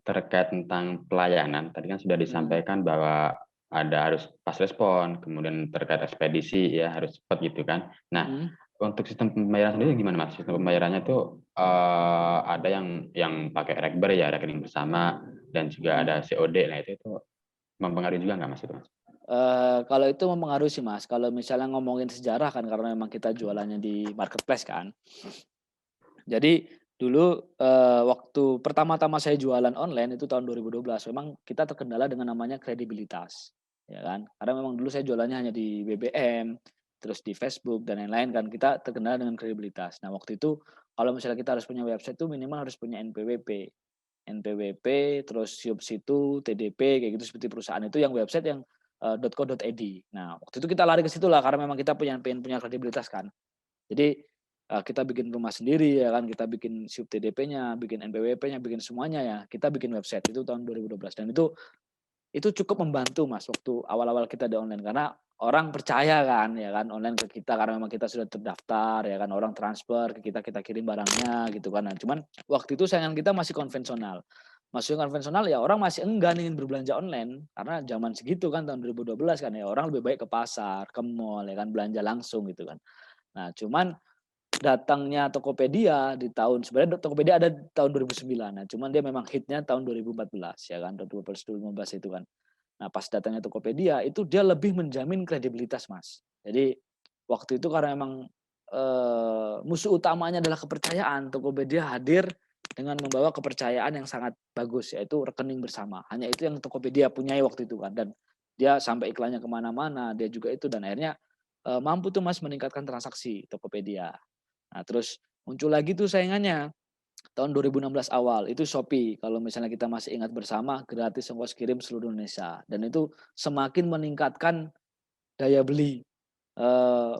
terkait tentang pelayanan, tadi kan sudah Mhm, disampaikan bahwa ada harus pas respon, kemudian terkait ekspedisi ya harus cepat gitu kan. Nah, mhm. untuk sistem pembayaran sendiri gimana Mas? Sistem pembayarannya tuh, ada yang pakai Rekber ya, rekening bersama, dan juga Mhm. ada COD. Nah itu tuh mempengaruhi juga nggak Mas itu Mas? Kalau itu mempengaruhi sih, Mas. Kalau misalnya ngomongin sejarah kan karena memang kita jualannya di marketplace kan. Jadi dulu, waktu pertama-tama saya jualan online itu tahun 2012 memang kita terkendala dengan namanya kredibilitas, ya kan. Karena memang dulu saya jualannya hanya di BBM, terus di Facebook dan lain-lain kan, kita terkendala dengan kredibilitas. Nah waktu itu kalau misalnya kita harus punya website itu minimal harus punya NPWP. NPWP, terus Siup Situ, TDP, kayak gitu seperti perusahaan itu yang website yang, .co.id. Nah waktu itu kita lari ke situ lah karena memang kita pengen punya kredibilitas kan. Jadi, kita bikin rumah sendiri ya kan, kita bikin SIUP TDP-nya, bikin NPWP-nya, bikin semuanya ya, kita bikin website itu tahun 2012 dan itu cukup membantu Mas, waktu awal-awal kita di online karena orang percaya kan ya kan, online ke kita karena memang kita sudah terdaftar ya kan, orang transfer ke kita, kita kirim barangnya gitu kan. Nah cuman waktu itu saingan kita masih konvensional. Maksudnya konvensional ya orang masih enggan ingin berbelanja online, karena zaman segitu kan tahun 2012 kan ya, orang lebih baik ke pasar, ke mall ya kan, belanja langsung gitu kan. Nah cuman datangnya Tokopedia di tahun sebenarnya Tokopedia ada tahun 2009, nah cuman dia memang hitnya tahun 2014 ya kan, 2014, 2015 itu kan. Nah pas datangnya Tokopedia itu dia lebih menjamin kredibilitas Mas. Jadi waktu itu karena memang, musuh utamanya adalah kepercayaan, Tokopedia hadir dengan membawa kepercayaan yang sangat bagus yaitu rekening bersama. Hanya itu yang Tokopedia punyai waktu itu kan dan dia sampai iklannya kemana mana dia juga itu dan akhirnya, mampu tuh Mas meningkatkan transaksi Tokopedia. Nah, terus muncul lagi tuh saingannya, tahun 2016 awal, itu Shopee. Kalau misalnya kita masih ingat bersama, gratis ongkos kirim seluruh Indonesia. Dan itu semakin meningkatkan daya beli,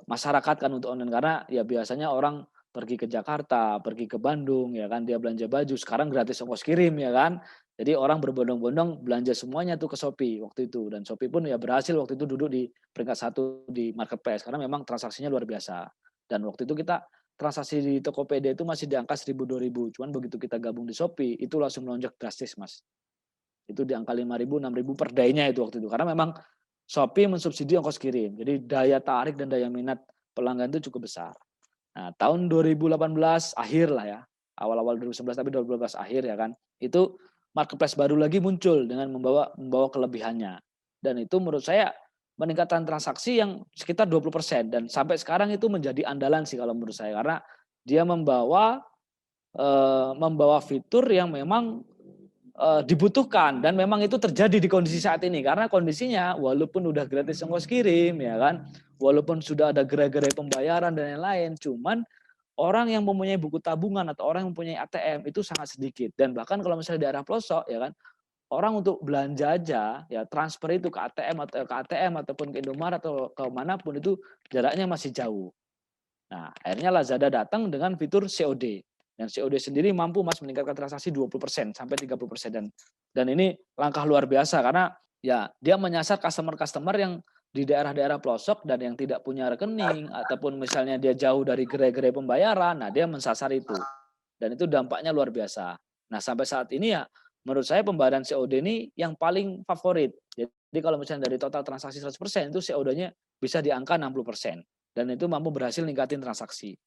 masyarakat kan untuk online. Karena ya biasanya orang pergi ke Jakarta, pergi ke Bandung, ya kan, dia belanja baju, sekarang gratis ongkos kirim, ya kan. Jadi orang berbondong-bondong belanja semuanya tuh ke Shopee waktu itu. Dan Shopee pun ya berhasil waktu itu duduk di peringkat satu di marketplace, karena memang transaksinya luar biasa. Dan waktu itu kita transaksi di Tokopedia itu masih di angka 1.000, 2.000, cuman begitu kita gabung di Shopee, itu langsung melonjak drastis, Mas. Itu di angka 5.000, 6.000 per day-nya itu waktu itu. Karena memang Shopee mensubsidi ongkos kirim. Jadi daya tarik dan daya minat pelanggan itu cukup besar. Nah, tahun 2018 akhir lah ya, awal-awal 2019 tapi 2018 akhir ya kan, itu marketplace baru lagi muncul dengan membawa membawa kelebihannya. Dan itu menurut saya meningkatkan transaksi yang sekitar 20% dan sampai sekarang itu menjadi andalan sih kalau menurut saya. Karena dia membawa fitur yang memang, dibutuhkan dan memang itu terjadi di kondisi saat ini. Karena kondisinya walaupun udah gratis ongkos kirim ya kan, walaupun sudah ada gerai-gerai pembayaran dan lain-lain, cuman orang yang mempunyai buku tabungan atau orang yang mempunyai ATM itu sangat sedikit dan bahkan kalau misalnya di daerah pelosok ya kan, orang untuk belanja aja ya transfer itu ke ATM atau ke ATM ataupun ke Indomaret atau ke manapun itu jaraknya masih jauh. Nah, akhirnya Lazada datang dengan fitur COD. Dan COD sendiri mampu Mas meningkatkan transaksi 20% sampai 30% dan ini langkah luar biasa karena ya dia menyasar customer-customer yang di daerah-daerah pelosok dan yang tidak punya rekening ataupun misalnya dia jauh dari gerai-gerai pembayaran, nah dia mensasar itu. Dan itu dampaknya luar biasa. Nah, sampai saat ini ya menurut saya pembayaran COD ini yang paling favorit. Jadi kalau misalnya dari total transaksi 100% itu COD-nya bisa di angka 60% dan itu mampu berhasil ningkatin transaksi.